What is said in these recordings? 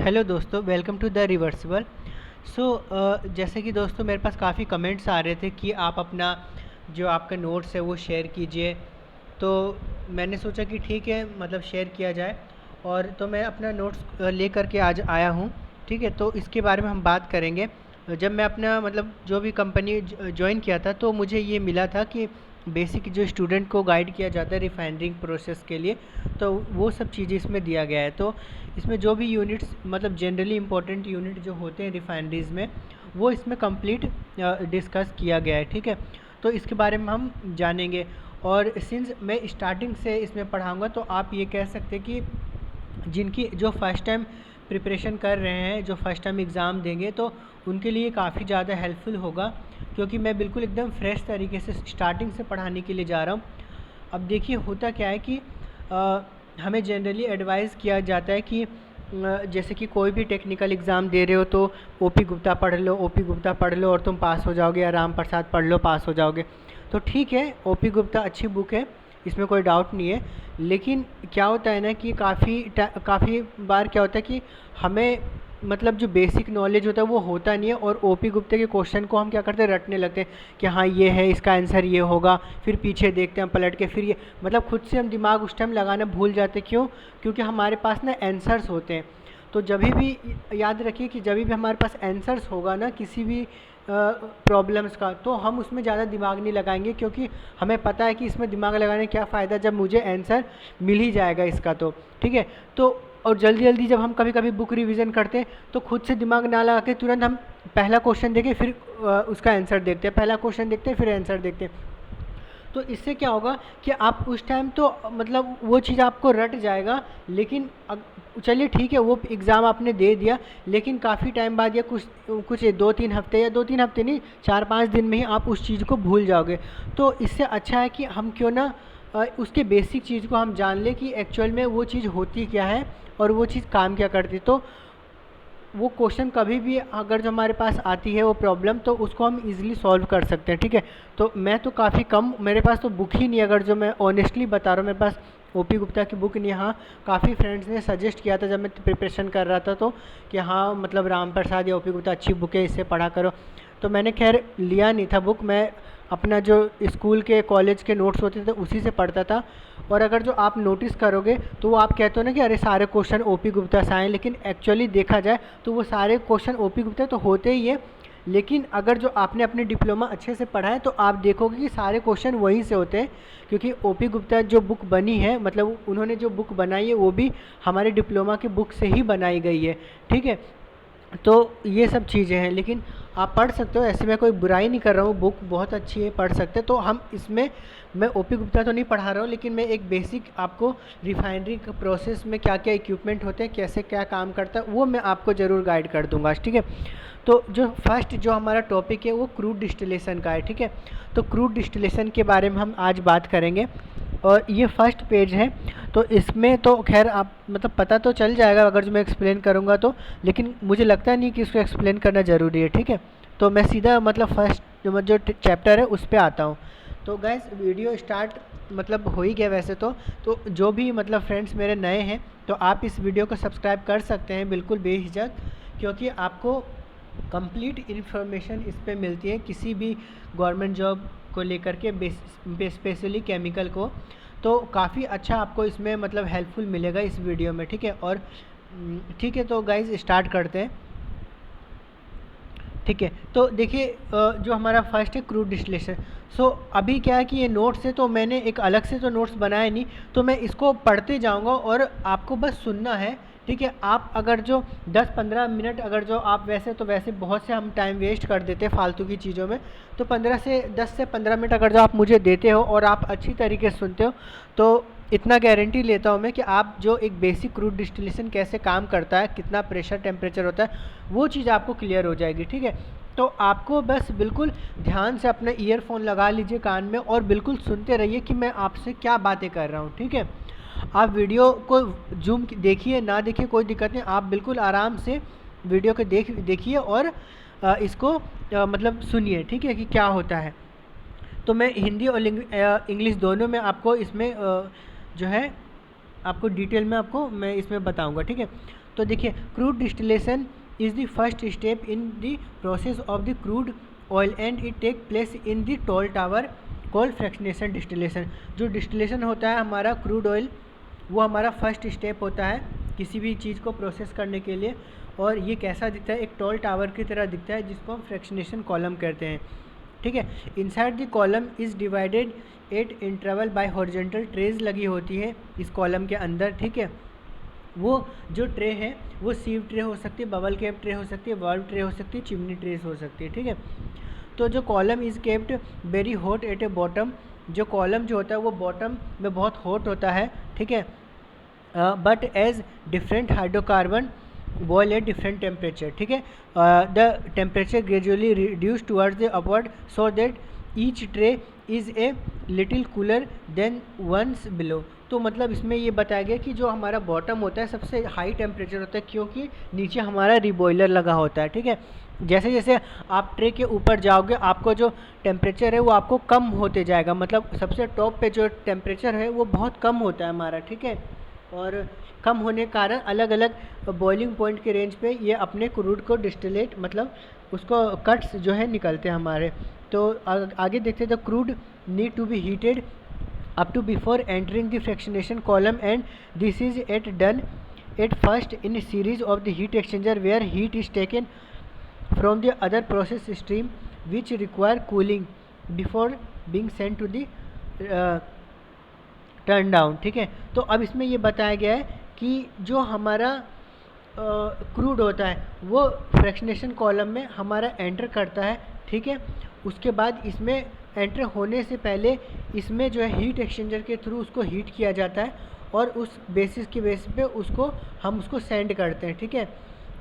Hello दोस्तों, welcome to the reversible. जैसे कि दोस्तों मेरे पास काफ़ी कमेंट्स आ रहे थे कि आप अपना जो आपका नोट्स है वो शेयर कीजिए। तो मैंने सोचा कि ठीक है, मतलब शेयर किया जाए। और तो मैं अपना नोट्स लेकर के आज आया हूँ। ठीक है, तो इसके बारे में हम बात करेंगे। जब मैं अपना मतलब जो भी कंपनी ज्वाइन किया था तो मुझे ये मिला था कि बेसिक जो स्टूडेंट को गाइड किया जाता है रिफाइनरिंग प्रोसेस के लिए, तो वो सब चीज़ें इसमें दिया गया है। तो इसमें जो भी यूनिट्स मतलब जनरली इंपॉर्टेंट यूनिट जो होते हैं रिफाइनरीज़ में, वो इसमें कंप्लीट डिस्कस किया गया है। ठीक है, तो इसके बारे में हम जानेंगे। और सिंस मैं स्टार्टिंग से इसमें पढ़ाऊँगा तो आप ये कह सकते हैं कि जिनकी जो फर्स्ट टाइम प्रिपरेशन कर रहे हैं, जो फर्स्ट टाइम एग्ज़ाम देंगे, तो उनके लिए काफ़ी ज़्यादा हेल्पफुल होगा, क्योंकि मैं बिल्कुल एकदम फ्रेश तरीके से स्टार्टिंग से पढ़ाने के लिए जा रहा हूँ। अब देखिए होता क्या है कि हमें जनरली एडवाइस किया जाता है कि जैसे कि कोई भी टेक्निकल एग्ज़ाम दे रहे हो तो ओपी गुप्ता पढ़ लो, ओपी गुप्ता पढ़ लो और तुम पास हो जाओगे, या राम प्रसाद पढ़ लो पास हो जाओगे। तो ठीक है, ओपी गुप्ता अच्छी बुक है, इसमें कोई डाउट नहीं है। लेकिन क्या होता है ना कि काफ़ी बार क्या होता है कि हमें मतलब जो बेसिक नॉलेज होता है वो होता नहीं है, और ओपी गुप्ता के क्वेश्चन को हम क्या करते हैं, रटने लगते हैं कि हाँ ये है, इसका आंसर ये होगा, फिर पीछे देखते हैं पलट के, फिर ये मतलब खुद से हम दिमाग उस टाइम लगाना भूल जाते हैं। क्यों? क्योंकि हमारे पास ना आंसर्स होते हैं। तो जब भी याद रखिए कि जब भी हमारे पास आंसर्स होगा ना किसी भी प्रॉब्लम्स का, तो हम उसमें ज़्यादा दिमाग नहीं लगाएंगे, क्योंकि हमें पता है कि इसमें दिमाग लगाने क्या फ़ायदा जब मुझे आंसर मिल ही जाएगा इसका। तो ठीक है, तो और जल्दी जल्दी जब हम कभी कभी बुक रिवीजन करते हैं तो खुद से दिमाग ना लगा के तुरंत हम पहला क्वेश्चन देखें फिर उसका आंसर देखते हैं, पहला क्वेश्चन देखते हैं फिर आंसर देखते हैं। तो इससे क्या होगा कि आप उस टाइम तो मतलब वो चीज़ आपको रट जाएगा, लेकिन चलिए ठीक है, वो एग्ज़ाम आपने दे दिया, लेकिन काफ़ी टाइम बाद या कुछ कुछ 2-3 हफ्ते, या 2-3 हफ्ते नहीं, 4-5 दिन में ही आप उस चीज़ को भूल जाओगे। तो इससे अच्छा है कि हम क्यों ना उसके बेसिक चीज़ को हम जान लें कि एक्चुअल में वो चीज़ होती क्या है और वो चीज़ काम क्या करती। तो वो क्वेश्चन कभी भी अगर जो हमारे पास आती है वो प्रॉब्लम, तो उसको हम इजीली सॉल्व कर सकते हैं। ठीक है, तो मैं तो काफ़ी कम, मेरे पास तो बुक ही नहीं, अगर जो मैं ऑनेस्टली बता रहा हूँ मेरे पास ओपी गुप्ता की बुक नहीं। हाँ, काफ़ी फ्रेंड्स ने सजेस्ट किया था जब मैं प्रिपरेशन कर रहा था, तो कि हाँ मतलब राम प्रसाद या ओपी गुप्ता अच्छी बुक है, इससे पढ़ा करो। तो मैंने खैर लिया नहीं था बुक, मैं अपना जो स्कूल के कॉलेज के नोट्स होते थे उसी से पढ़ता था। और अगर जो आप नोटिस करोगे तो वो आप कहते हो ना कि अरे सारे क्वेश्चन ओपी गुप्ता से आए, लेकिन एक्चुअली देखा जाए तो वो सारे क्वेश्चन ओपी गुप्ता तो होते ही है। लेकिन अगर जो आपने अपने डिप्लोमा अच्छे से पढ़ा है तो आप देखोगे कि सारे क्वेश्चन वहीं से होते हैं, क्योंकि ओपी गुप्ता जो बुक बनी है, मतलब उन्होंने जो बुक बनाई है वो भी हमारे डिप्लोमा की बुक से ही बनाई गई है। ठीक है, तो ये सब चीज़ें हैं, लेकिन आप पढ़ सकते हो, ऐसे मैं कोई बुराई नहीं कर रहा हूँ, बुक बहुत अच्छी है, पढ़ सकते हैं। तो हम इसमें मैं ओपी गुप्ता तो नहीं पढ़ा रहा हूँ, लेकिन मैं एक बेसिक आपको रिफाइनरी प्रोसेस में क्या क्या इक्विपमेंट होते हैं, कैसे क्या काम करता है, वो मैं आपको ज़रूर गाइड कर दूंगा। ठीक है, तो जो फर्स्ट जो हमारा टॉपिक है वो क्रूड डिस्टिलेशन का है। ठीक है, तो क्रूड डिस्टिलेशन के बारे में हम आज बात करेंगे, और ये फर्स्ट पेज है। तो इसमें तो खैर आप मतलब पता तो चल जाएगा अगर जो मैं एक्सप्लेन करूँगा तो, लेकिन मुझे लगता नहीं कि इसको एक्सप्लेन करना ज़रूरी है। ठीक है, तो मैं सीधा मतलब फर्स्ट जो चैप्टर है उस पर आता हूँ। तो गैस वीडियो स्टार्ट मतलब हो ही गया वैसे तो जो भी मतलब फ्रेंड्स मेरे नए हैं तो आप इस वीडियो को सब्सक्राइब कर सकते हैं बिल्कुल बेझिझक, क्योंकि आपको कंप्लीट इन्फॉर्मेशन इस पे मिलती है किसी भी गवर्नमेंट जॉब को लेकर के, स्पेशली केमिकल को। तो काफ़ी अच्छा आपको इसमें मतलब हेल्पफुल मिलेगा इस वीडियो में। ठीक है, और ठीक है, तो गाइज स्टार्ट करते हैं। ठीक है, तो देखिए जो हमारा फर्स्ट है क्रूड डिस्टिलेशन। अभी क्या है कि ये नोट्स है, तो मैंने एक अलग से तो नोट्स बनाए नहीं, तो मैं इसको पढ़ते जाऊंगा और आपको बस सुनना है। ठीक है, आप अगर जो 10-15 मिनट, अगर जो आप वैसे बहुत से हम टाइम वेस्ट कर देते हैं फालतू की चीज़ों में, तो 10 से 15 मिनट अगर जो आप मुझे देते हो और आप अच्छी तरीके से सुनते हो, तो इतना गारंटी लेता हूँ मैं कि आप जो एक बेसिक क्रूड डिस्टिलेशन कैसे काम करता है, कितना प्रेशर टेम्परेचर होता है, वो चीज़ आपको क्लियर हो जाएगी। ठीक है, तो आपको बस बिल्कुल ध्यान से अपना ईयरफोन लगा लीजिए कान में और बिल्कुल सुनते रहिए कि मैं आपसे क्या बातें कर रहा हूँ। ठीक है, आप वीडियो को जूम देखिए ना देखिए कोई दिक्कत नहीं, आप बिल्कुल आराम से वीडियो को देखिए और इसको मतलब सुनिए। ठीक है, कि क्या होता है। तो मैं हिंदी और इंग्लिश दोनों में आपको इसमें जो है आपको डिटेल में आपको मैं इसमें बताऊंगा। ठीक है, तो देखिए crude distillation is the first step in the process of the crude oil and it take place in the tall tower called fractionation distillation. जो डिस्टिलेशन होता है हमारा क्रूड ऑयल, वो हमारा फर्स्ट स्टेप होता है किसी भी चीज़ को प्रोसेस करने के लिए, और ये कैसा दिखता है, एक टॉल टावर की तरह दिखता है जिसको हम फ्रैक्शनेशन कॉलम कहते हैं। ठीक है, inside the column is divided at interval by horizontal trays लगी होती है इस कॉलम के अंदर। ठीक है, वो जो ट्रे है वो सीव ट्रे हो सकती है, बबल कैप ट्रे हो सकती है, वाल्व ट्रे हो सकती है, चिमनी ट्रेस हो सकती है। ठीक है, तो जो column is kept very hot at a bottom, जो कॉलम जो होता है वो बॉटम में बहुत हॉट होता है। ठीक है, but as different hydrocarbon boil at different temperature. ठीक है, the temperature gradually reduce towards the upward so that each tray is a little cooler than ones below. तो मतलब इसमें ये बताया गया कि जो हमारा बॉटम होता है सबसे हाई टेम्परेचर होता है, क्योंकि नीचे हमारा रिबॉयलर लगा होता है। ठीक है, जैसे जैसे आप ट्रे के ऊपर जाओगे आपको जो टेम्परेचर है वो आपको कम होते जाएगा, मतलब सबसे टॉप पे जो टेम्परेचर है वो बहुत कम होता है हमारा। ठीक है, और कम होने के कारण अलग अलग बॉइलिंग पॉइंट के रेंज पे ये अपने क्रूड को डिस्टिलेट, मतलब उसको कट्स जो है निकलते हैं हमारे। तो आगे देखते हैं, the crude need to be heated up to before entering the fractionation column, and this is done at first in a series of the heat exchanger where heat is taken from the other process stream which require cooling before being sent to the turn down। ठीक है, तो अब इसमें ये बताया गया है कि जो हमारा क्रूड होता है वो फ्रैक्शनेशन कॉलम में हमारा एंटर करता है। ठीक है, उसके बाद इसमें एंटर होने से पहले इसमें जो है हीट एक्सचेंजर के थ्रू उसको हीट किया जाता है, और उस बेसिस के बेसिस पे उसको हम उसको सेंड करते हैं। ठीक है,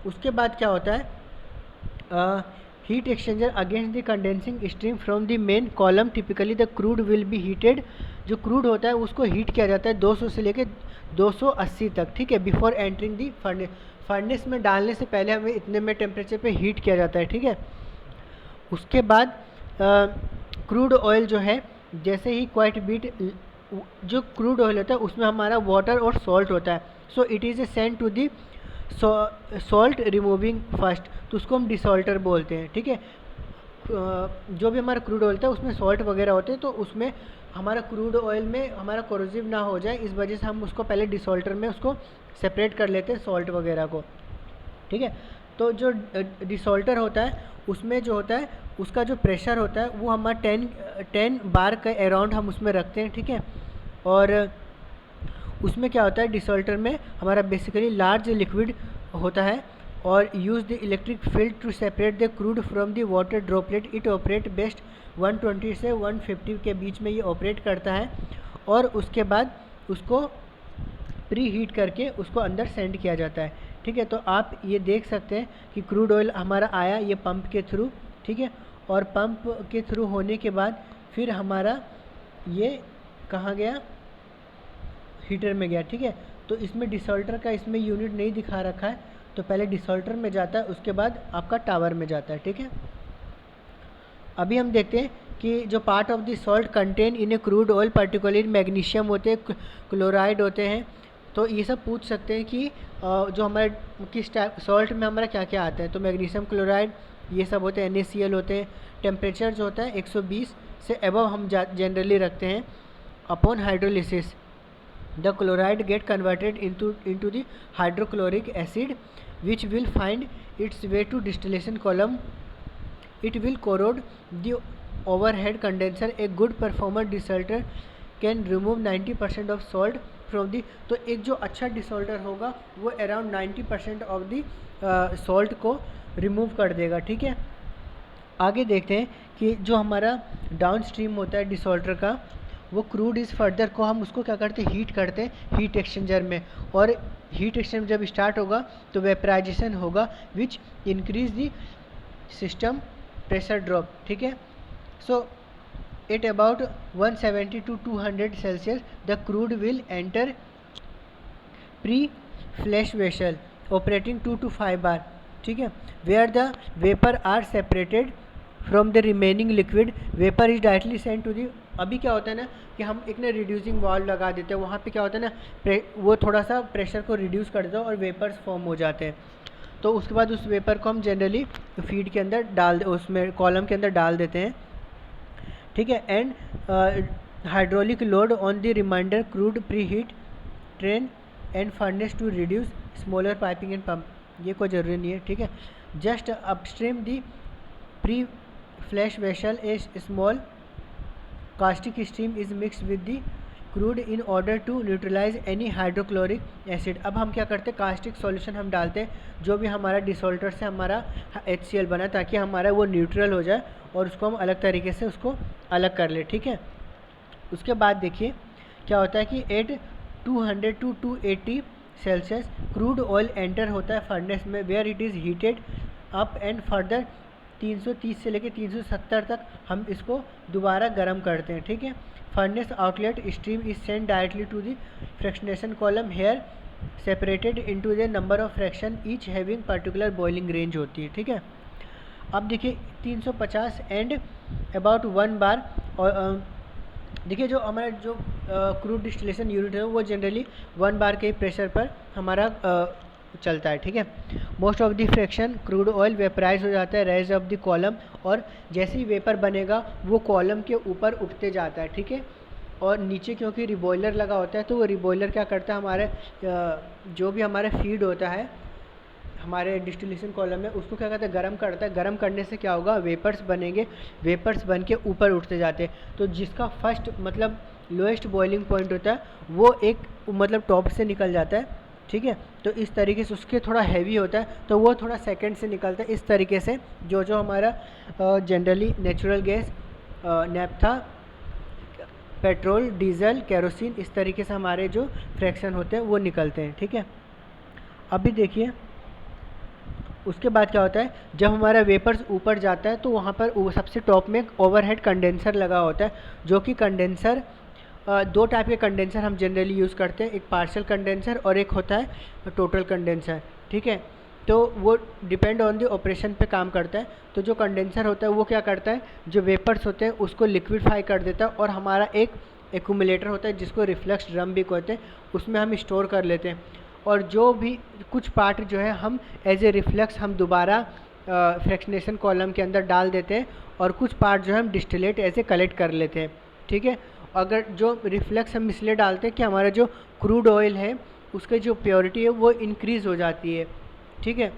उसके बाद क्या होता है, heat exchanger against the condensing stream from the main column typically the crude will be heated. जो क्रूड होता है उसको हीट किया जाता है 200 से लेकर 280 तक। ठीक है, बिफोर एंटरिंग दी फर्नेस, फर्नेस में डालने से पहले हमें इतने में टेम्परेचर पे हीट किया जाता है। ठीक है, उसके बाद क्रूड ऑयल जो है जैसे ही क्वाइट बीट, जो क्रूड ऑयल होता है उसमें हमारा वाटर और सॉल्ट होता है, so it is a send to the salt removing first, तो उसको हम डिसॉल्टर बोलते हैं। ठीक है, जो भी हमारा क्रूड ऑयल होता है उसमें सॉल्ट वगैरह होते हैं, तो उसमें हमारा क्रूड ऑयल में हमारा कोरोसिव ना हो जाए, इस वजह से हम उसको पहले डिसॉल्टर में उसको सेपरेट कर लेते हैं सॉल्ट वगैरह को। ठीक है, तो जो डिसॉल्टर होता है उसमें जो होता है उसका जो प्रेशर होता है वो हमारा 10 बार के अराउंड हम उसमें रखते हैं। ठीक है, और उसमें क्या होता है, डिसॉल्टर में हमारा बेसिकली लार्ज लिक्विड होता है, और use the electric field to separate the crude from the water droplet. It operate best 120 से 150 के बीच में ये ऑपरेट करता है, और उसके बाद उसको प्री हीट करके उसको अंदर सेंड किया जाता है। ठीक है, तो आप ये देख सकते हैं कि क्रूड ऑयल हमारा आया ये पंप के थ्रू। ठीक है, और पंप के थ्रू होने के बाद फिर हमारा ये कहाँ गया, हीटर में गया। ठीक है, तो इसमें डिसॉल्टर का इसमें यूनिट नहीं दिखा रखा है, तो पहले डिसॉल्टर में जाता है उसके बाद आपका टावर में जाता है। ठीक है, अभी हम देखते हैं कि जो part of the salt contain in A crude oil particularly magnesium होते हैं, क्लोराइड होते हैं। तो ये सब पूछ सकते हैं कि जो हमारे किस टाइप सॉल्ट में हमारा क्या क्या आता है, तो मैग्नीशियम क्लोराइड ये सब होते हैं, NaCl होते हैं। टेम्परेचर जो होता है 120 से एबव हम जनरली रखते हैं। Upon hydrolysis the chloride get converted into the hydrochloric acid which will find its way to distillation column. It will corrode the overhead condenser. A good performer desalter can remove 90% of salt from the. तो एक जो अच्छा desalter होगा वो around 90% of the salt को remove कर देगा। ठीक है, आगे देखते हैं कि जो हमारा डाउन स्ट्रीम होता है डिसॉल्टर का, वो क्रूड इज़ फर्दर को हम उसको क्या करते हैं, हीट करते हैं हीट एक्सचेंजर में, और हीट एक्सचेंजर जब स्टार्ट होगा तो वेपराइजेशन होगा which increase the system pressure drop. ठीक है, सो at about 170 to 200 Celsius the crude will enter pre-flash vessel operating 2 to 5 bar। ठीक है, where the vapor are separated from the remaining liquid। vapor is directly sent to the अभी क्या होता है ना कि हम एक ना रिड्यूसिंग वाल्व लगा देते हैं, वहाँ पे क्या होता है ना वो थोड़ा सा प्रेशर को रिड्यूस कर देता है और वेपर्स फॉर्म हो जाते हैं। तो उसके बाद उस वेपर को हम जनरली फीड के अंदर उसमें कॉलम के अंदर डाल देते हैं, ठीक है। And hydraulic load on the reminder crude pre heat train and furnace to reduce smaller piping and pump, ये कोई ज़रूरी नहीं है, ठीक है। Just upstream the pre flash vessel a small caustic stream is mixed with the crude in order to neutralise any hydrochloric acid. अब हम क्या करते हैं, कास्टिक सॉल्यूशन हम डालते हैं जो भी हमारा डिसॉल्टर से हमारा HCl बना, ताकि हमारा वो न्यूट्रल हो जाए और उसको हम अलग तरीके से उसको अलग कर ले, ठीक है। उसके बाद देखिए क्या होता है कि at 200 to 280 Celsius crude oil enter होता है फर्नेस में, where it is heated up and further 330 से लेकर 370 तक हम इसको दोबारा गर्म करते हैं, ठीक है। Furnace outlet stream is send directly to the fractionation column, here separated into the number of fraction each having particular boiling range होती है, ठीक है। अब देखिए 350 एंड अबाउट 1 बार, और देखिए जो हमारा जो क्रूड डिस्टिलेशन यूनिट है वो जनरली 1 बार के प्रेशर पर हमारा चलता है, ठीक है। Most of the fraction crude oil vaporise हो जाता है रेज ऑफ द कॉलम, और जैसे ही वेपर बनेगा वो कॉलम के ऊपर उठते जाता है, ठीक है। और नीचे क्योंकि रिबॉयलर लगा होता है तो वो रिबॉयलर क्या करता है, हमारे जो भी हमारा फीड होता है हमारे डिस्टिलेशन कॉलम में, उसको क्या कहते हैं, गर्म करता है। गर्म करने से क्या होगा, वेपर्स बनेंगे, वेपर्स बन के ऊपर उठते जाते हैं। तो जिसका फर्स्ट मतलब लोएस्ट बॉइलिंग पॉइंट होता है वो एक मतलब टॉप से निकल जाता है, ठीक है। तो इस तरीके से उसके थोड़ा हैवी होता है तो वो थोड़ा सेकंड से निकलता है। इस तरीके से जो जो हमारा generally natural gas, नैप्था, petrol, diesel, kerosene, इस तरीके से हमारे जो फ्रैक्शन होते हैं वो निकलते हैं, ठीक है। अभी देखिए उसके बाद क्या होता है, जब हमारा वेपर्स ऊपर जाता है तो वहाँ पर सबसे टॉप में एक ओवरहेड कंडेंसर लगा होता है, जो कि कंडेंसर 2 टाइप के कंडेंसर हम जनरली यूज़ करते हैं, एक पार्शियल कंडेंसर और एक होता है टोटल कंडेंसर, ठीक है। तो वो डिपेंड ऑन द ऑपरेशन पे काम करता है। तो जो कंडेंसर होता है वो क्या करता है, जो वेपर्स होते हैं उसको लिक्विडफाई कर देता है, और हमारा एक एक्यूमुलेटर होता है जिसको रिफ्लक्स ड्रम भी कहते हैं, उसमें हम स्टोर कर लेते हैं। और जो भी कुछ पार्ट जो है हम एज ए रिफ्लेक्स हम दोबारा फ्रैक्शनेशन कॉलम के अंदर डाल देते हैं, और कुछ पार्ट जो है हम डिस्टिलेट ऐसे कलेक्ट कर लेते हैं, ठीक है। अगर जो रिफ्लेक्स हम इसलिए डालते हैं कि हमारा जो क्रूड ऑयल है उसकी जो प्योरिटी है वो इंक्रीज़ हो जाती है, ठीक है।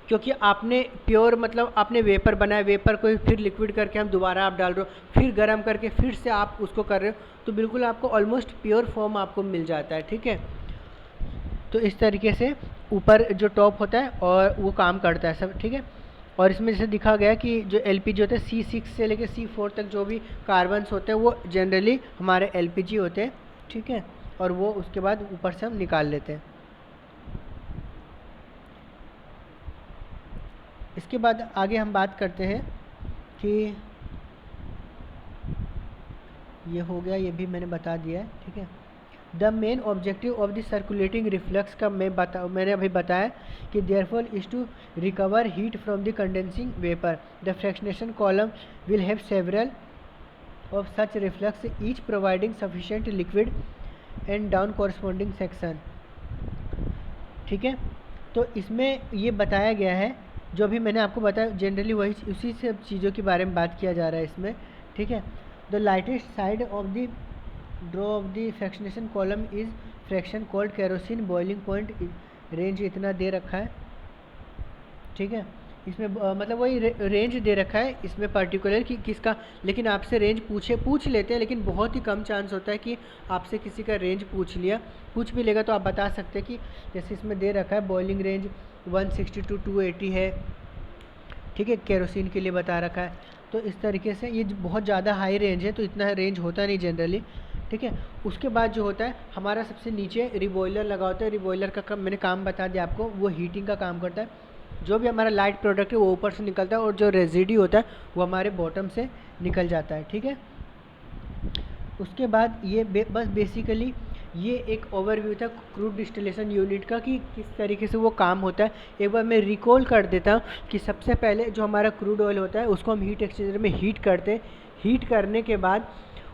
क्योंकि आपने प्योर मतलब आपने वेपर बनाया, वेपर को फिर लिक्विड करके हम दोबारा आप डाल रहे हो, फिर गर्म करके फिर से आप उसको कर रहे हो, तो बिल्कुल आपको ऑलमोस्ट प्योर फॉर्म आपको मिल जाता है, ठीक है। तो इस तरीके से ऊपर जो टॉप होता है और वो काम करता है सब, ठीक है। और इसमें जैसे दिखा गया कि जो LPG होता है C6 से लेकर C4 तक जो भी कार्बन्स होते हैं वो जनरली हमारे LPG होते हैं, ठीक है। और वो उसके बाद ऊपर से हम निकाल लेते हैं। इसके बाद आगे हम बात करते हैं कि ये हो गया, ये भी मैंने बता दिया है, ठीक है। The main objective of the circulating reflux का मैंने अभी बताया कि therefore is to recover heat from the condensing vapour. The fractionation column will have several of such reflux, each providing sufficient liquid and down corresponding section, ठीक है। तो इसमें ये बताया गया है जो भी मैंने आपको बताया, जनरली वही उसी सब चीज़ों के बारे में बात किया जा रहा है इसमें, ठीक है। The lightest side of the draw of the fractionation column is fraction called kerosene, boiling point range इतना दे रखा है, ठीक है। इसमें मतलब वही रेंज दे रखा है इसमें पर्टिकुलर कि किसका, लेकिन आपसे रेंज पूछ लेते हैं, लेकिन बहुत ही कम चांस होता है कि आपसे किसी का रेंज पूछ भी लेगा तो आप बता सकते हैं कि जैसे इसमें दे रखा है बॉइलिंग रेंज 160 to 280 है, ठीक है, केरोसिन के लिए बता रखा है। तो इस तरीके से ये बहुत ज़्यादा हाई रेंज है, तो इतना रेंज होता नहीं जनरली, ठीक है। उसके बाद जो होता है हमारा सबसे नीचे रिबॉयलर लगा होता है। रिबॉयलर का मैंने काम बता दिया आपको, वो हीटिंग का काम करता है। जो भी हमारा लाइट प्रोडक्ट है वो ऊपर से निकलता है और जो रेजिड्यू होता है वो हमारे बॉटम से निकल जाता है, ठीक है। उसके बाद ये बस बेसिकली ये एक ओवरव्यू था क्रूड डिस्टिलेशन यूनिट का कि किस तरीके से वो काम होता है। एक बार मैं रिकॉल कर देता हूँ कि सबसे पहले जो हमारा क्रूड ऑयल होता है उसको हम हीट एक्सचेंजर में हीट करते हैं। हीट करने के बाद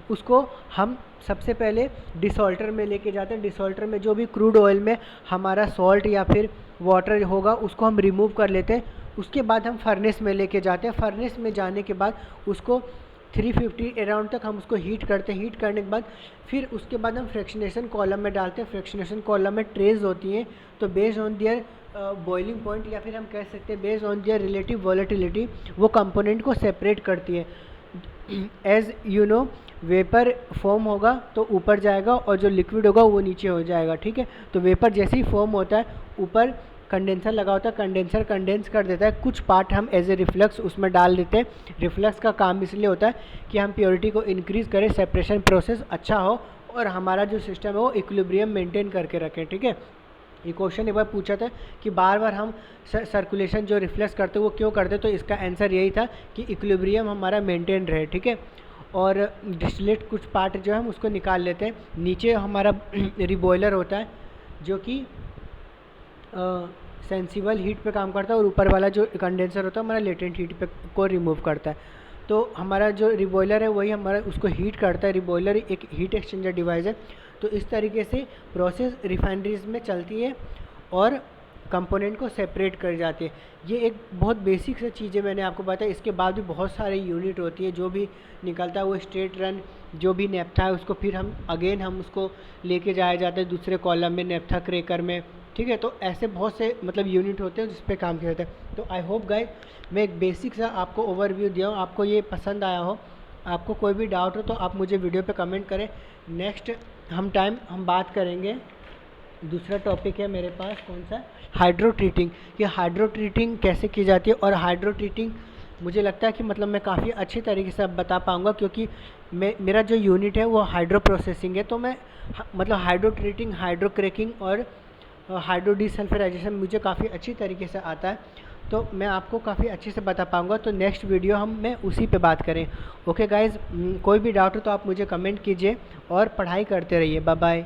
उसको हम सबसे पहले डिसॉल्टर में लेके जाते हैं। डिसॉल्टर में जो भी क्रूड ऑयल में हमारा सॉल्ट या फिर वाटर होगा उसको हम रिमूव कर लेते हैं। उसके बाद हम फर्नेस में लेके जाते हैं। फर्नेस में जाने के बाद उसको 350 अराउंड तक हम उसको हीट करते हैं। हीट करने के बाद फिर उसके बाद हम फ्रैक्शनेशन कॉलम में डालते हैं। फ्रैक्शनेशन कॉलम में ट्रेज होती हैं, तो based on their boiling point या फिर हम कह सकते हैं based on their relative volatility वो कंपोनेंट को सेपरेट करती है। As you know vapour form होगा तो ऊपर जाएगा और जो लिक्विड होगा वो नीचे हो जाएगा, ठीक है। तो वेपर जैसे ही फॉर्म होता है ऊपर कंडेंसर लगा होता है, कंडेंसर कंडेंस कर देता है। कुछ पार्ट हम एज ए रिफ्लक्स उसमें डाल देते हैं। रिफ्लक्स का काम इसलिए होता है कि हम प्योरिटी को इंक्रीज़ करें, सेपरेशन प्रोसेस अच्छा हो और हमारा जो सिस्टम है वो इक्विलिब्रियम मेंटेन करके रखें, ठीक है। ये क्वेश्चन एक बार पूछा था कि बार बार हम सर्कुलेशन जो रिफ्लेक्स करते वो क्यों करते, तो इसका आंसर यही था कि इक्विलिब्रियम हमारा मेंटेन रहे, ठीक है। और डिस्टिलेट कुछ पार्ट जो है हम उसको निकाल लेते हैं। नीचे हमारा रिबॉयलर होता है जो कि सेंसिबल हीट पे काम करता है और ऊपर वाला जो कंडेंसर होता है हमारा लेटेंट हीट पे को रिमूव करता है। तो हमारा जो रिबॉयलर है वही हमारा उसको हीट करता है। रिबॉयलर एक हीट एक्सचेंजर डिवाइस है। तो इस तरीके से प्रोसेस रिफाइनरीज में चलती है और कंपोनेंट को सेपरेट कर जाती है। ये एक बहुत बेसिक सी चीज़ें मैंने आपको बताया। इसके बाद भी बहुत सारे यूनिट होती है, जो भी निकलता है वो स्ट्रेट रन जो भी नेप्था है उसको फिर हम उसको लेके जाया जाता है दूसरे कॉलम में, नेप्था क्रेकर में, ठीक है। तो ऐसे बहुत से मतलब यूनिट होते हैं जिस पे काम किया जाता है। तो आई होप गाइस मैं एक बेसिक सा आपको ओवरव्यू दिया हूँ, आपको ये पसंद आया हो। आपको कोई भी डाउट हो तो आप मुझे वीडियो पे कमेंट करें। नेक्स्ट हम बात करेंगे, दूसरा टॉपिक है मेरे पास कौन सा, हाइड्रो ट्रीटिंग। कि हाइड्रो ट्रीटिंग कैसे की जाती है और हाइड्रो ट्रीटिंग मुझे लगता है कि मतलब मैं काफ़ी अच्छी तरीके से अब बता पाऊँगा क्योंकि मेरा जो यूनिट है वो हाइड्रो प्रोसेसिंग है। तो मैं मतलब हाइड्रो ट्रीटिंग, हाइड्रो क्रैकिंग और हाइड्रो डीसल्फराइजेशन मुझे काफ़ी अच्छी तरीके से आता है, तो मैं आपको काफ़ी अच्छे से बता पाऊँगा। तो नेक्स्ट वीडियो मैं उसी पे बात करें। ओके गाइज़, कोई भी डाउट हो तो आप मुझे कमेंट कीजिए और पढ़ाई करते रहिए। Bye bye.